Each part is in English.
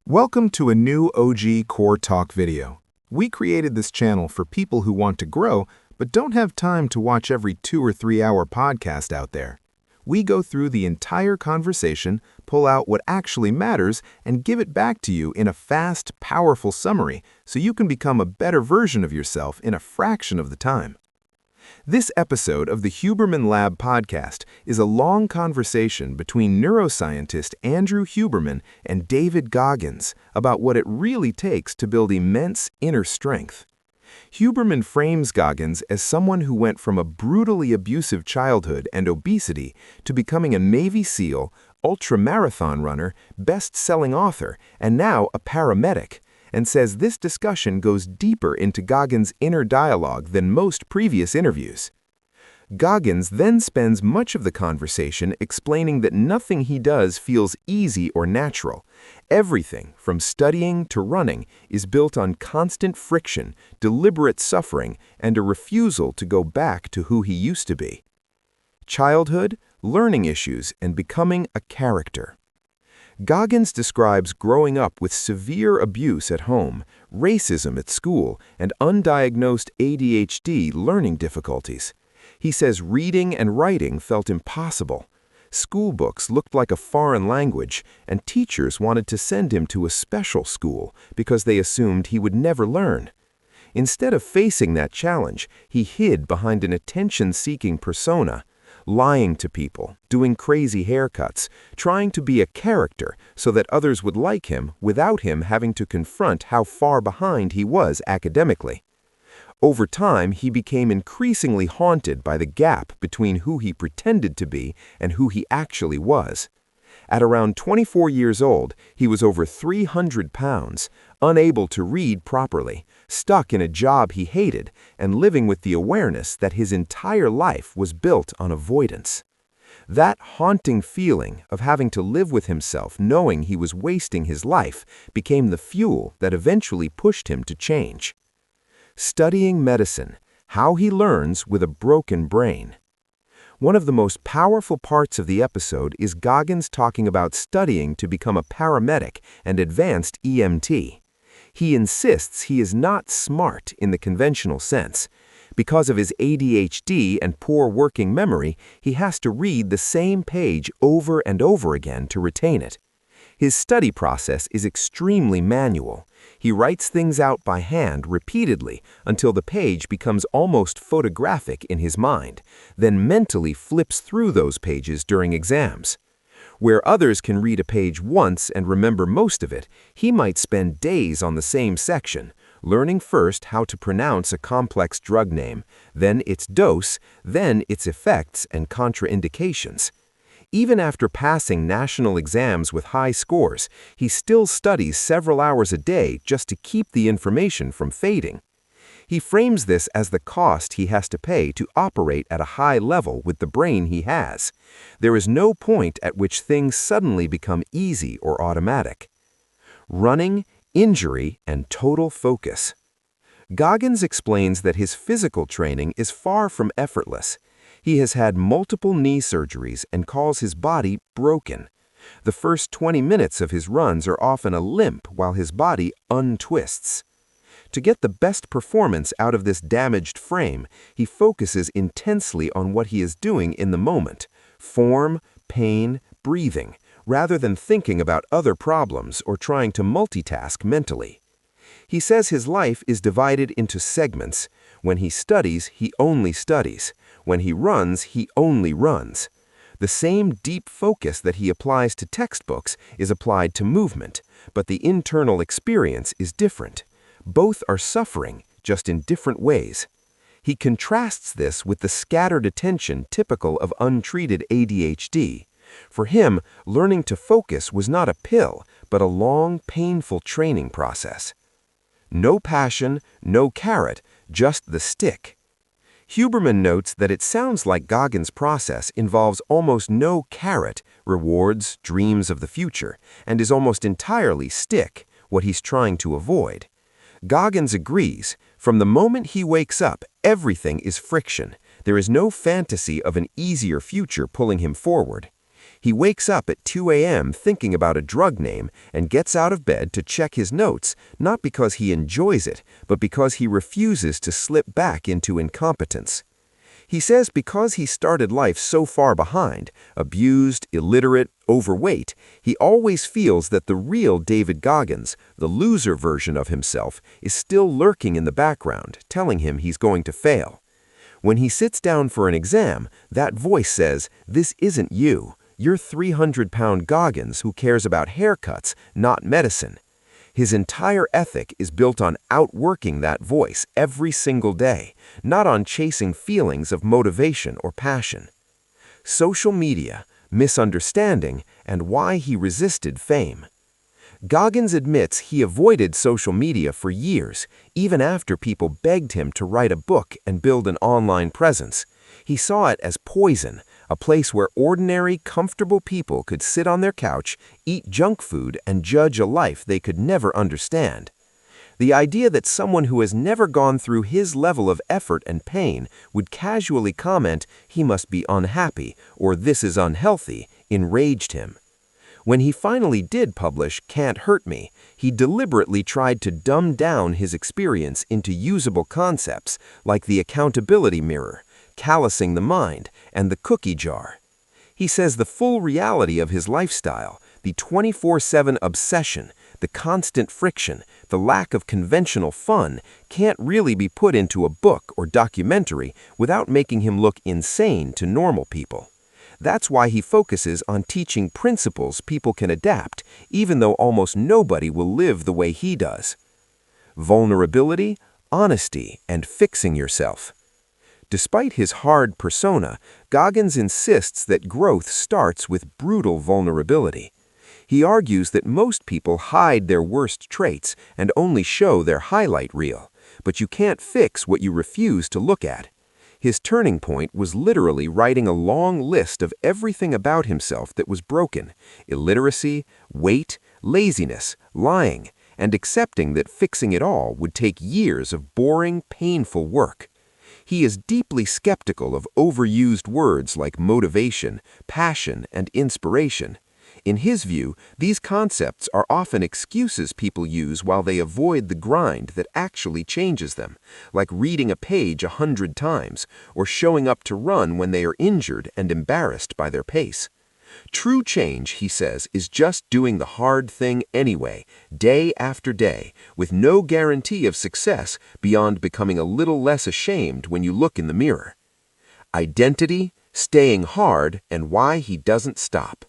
Welcome to a new OG CoreTalk video. We created this channel for people who want to grow but don't have time to watch every 2 or 3 hour podcast out there. We go through the entire conversation, pull out what actually matters, and give it back to you in a fast, powerful summary so you can become a better version of yourself in a fraction of the time. This episode of the Huberman Lab Podcast is a long conversation between neuroscientist Andrew Huberman and David Goggins about what it really takes to build immense inner strength. Huberman frames Goggins as someone who went from a brutally abusive childhood and obesity to becoming a Navy SEAL, ultramarathon runner, best-selling author, and now a paramedic, and says this discussion goes deeper into Goggins' inner dialogue than most previous interviews. Goggins then spends much of the conversation explaining that nothing he does feels easy or natural. Everything, from studying to running, is built on constant friction, deliberate suffering, and a refusal to go back to who he used to be. Childhood, learning issues, and becoming a character. Goggins describes growing up with severe abuse at home, racism at school, and undiagnosed ADHD learning difficulties. He says reading and writing felt impossible. School books looked like a foreign language, and teachers wanted to send him to a special school because they assumed he would never learn. Instead of facing that challenge, he hid behind an attention-seeking persona, lying to people, doing crazy haircuts, trying to be a character so that others would like him without him having to confront how far behind he was academically. Over time, he became increasingly haunted by the gap between who he pretended to be and who he actually was. At around 24 years old, he was over 300 pounds, unable to read properly, stuck in a job he hated, and living with the awareness that his entire life was built on avoidance. That haunting feeling of having to live with himself knowing he was wasting his life became the fuel that eventually pushed him to change. Studying medicine, how he learns with a broken brain. One of the most powerful parts of the episode is Goggins talking about studying to become a paramedic and advanced EMT. He insists he is not smart in the conventional sense. Because of his ADHD and poor working memory, he has to read the same page over and over again to retain it. His study process is extremely manual. He writes things out by hand repeatedly until the page becomes almost photographic in his mind, then mentally flips through those pages during exams. Where others can read a page once and remember most of it, he might spend days on the same section, learning first how to pronounce a complex drug name, then its dose, then its effects and contraindications. Even after passing national exams with high scores, he still studies several hours a day just to keep the information from fading. He frames this as the cost he has to pay to operate at a high level with the brain he has. There is no point at which things suddenly become easy or automatic. Running, injury, and total focus. Goggins explains that his physical training is far from effortless. He has had multiple knee surgeries and calls his body broken. The first 20 minutes of his runs are often a limp while his body untwists. To get the best performance out of this damaged frame, he focuses intensely on what he is doing in the moment, form, pain, breathing, rather than thinking about other problems or trying to multitask mentally. He says his life is divided into segments. When he studies, he only studies. When he runs, he only runs. The same deep focus that he applies to textbooks is applied to movement, but the internal experience is different. Both are suffering, just in different ways. He contrasts this with the scattered attention typical of untreated ADHD. For him, learning to focus was not a pill, but a long, painful training process. No passion, no carrot, just the stick. Huberman notes that it sounds like Goggins' process involves almost no carrot, rewards, dreams of the future, and is almost entirely stick, what he's trying to avoid. Goggins agrees. From the moment he wakes up, everything is friction. There is no fantasy of an easier future pulling him forward. He wakes up at 2 a.m. thinking about a drug name and gets out of bed to check his notes, not because he enjoys it, but because he refuses to slip back into incompetence. He says because he started life so far behind, abused, illiterate, overweight, he always feels that the real David Goggins, the loser version of himself, is still lurking in the background, telling him he's going to fail. When he sits down for an exam, that voice says, "This isn't you. You're 300-pound Goggins who cares about haircuts, not medicine." His entire ethic is built on outworking that voice every single day, not on chasing feelings of motivation or passion. Social media, misunderstanding, and why he resisted fame. Goggins admits he avoided social media for years, even after people begged him to write a book and build an online presence. He saw it as poison, a place where ordinary, comfortable people could sit on their couch, eat junk food, and judge a life they could never understand. The idea that someone who has never gone through his level of effort and pain would casually comment, "He must be unhappy," or "This is unhealthy," enraged him. When he finally did publish Can't Hurt Me, he deliberately tried to dumb down his experience into usable concepts like the accountability mirror, callousing the mind, and the cookie jar. He says the full reality of his lifestyle, the 24/7 obsession, the constant friction, the lack of conventional fun, can't really be put into a book or documentary without making him look insane to normal people. That's why he focuses on teaching principles people can adapt, even though almost nobody will live the way he does. Vulnerability, honesty, and fixing yourself. Despite his hard persona, Goggins insists that growth starts with brutal vulnerability. He argues that most people hide their worst traits and only show their highlight reel, but you can't fix what you refuse to look at. His turning point was literally writing a long list of everything about himself that was broken: illiteracy, weight, laziness, lying, and accepting that fixing it all would take years of boring, painful work. He is deeply skeptical of overused words like motivation, passion, and inspiration. In his view, these concepts are often excuses people use while they avoid the grind that actually changes them, like reading a page 100 times or showing up to run when they are injured and embarrassed by their pace. True change, he says, is just doing the hard thing anyway, day after day, with no guarantee of success beyond becoming a little less ashamed when you look in the mirror. Identity, staying hard, and why he doesn't stop.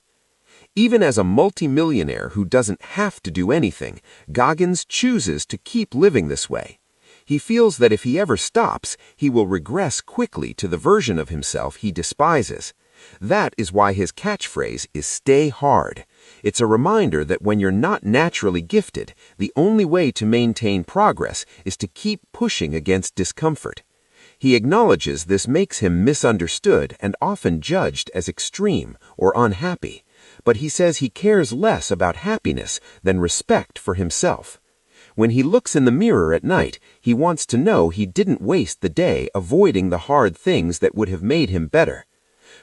Even as a multimillionaire who doesn't have to do anything, Goggins chooses to keep living this way. He feels that if he ever stops, he will regress quickly to the version of himself he despises. That is why his catchphrase is "Stay hard." It's a reminder that when you're not naturally gifted, the only way to maintain progress is to keep pushing against discomfort. He acknowledges this makes him misunderstood and often judged as extreme or unhappy, but he says he cares less about happiness than respect for himself. When he looks in the mirror at night, he wants to know he didn't waste the day avoiding the hard things that would have made him better.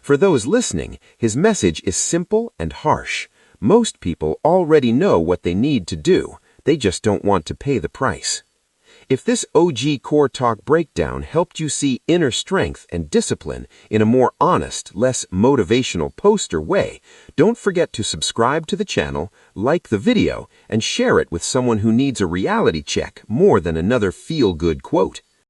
For those listening, his message is simple and harsh. Most people already know what they need to do. They just don't want to pay the price. If this OG CoreTalk breakdown helped you see inner strength and discipline in a more honest, less motivational poster way, don't forget to subscribe to the channel, like the video, and share it with someone who needs a reality check more than another feel-good quote.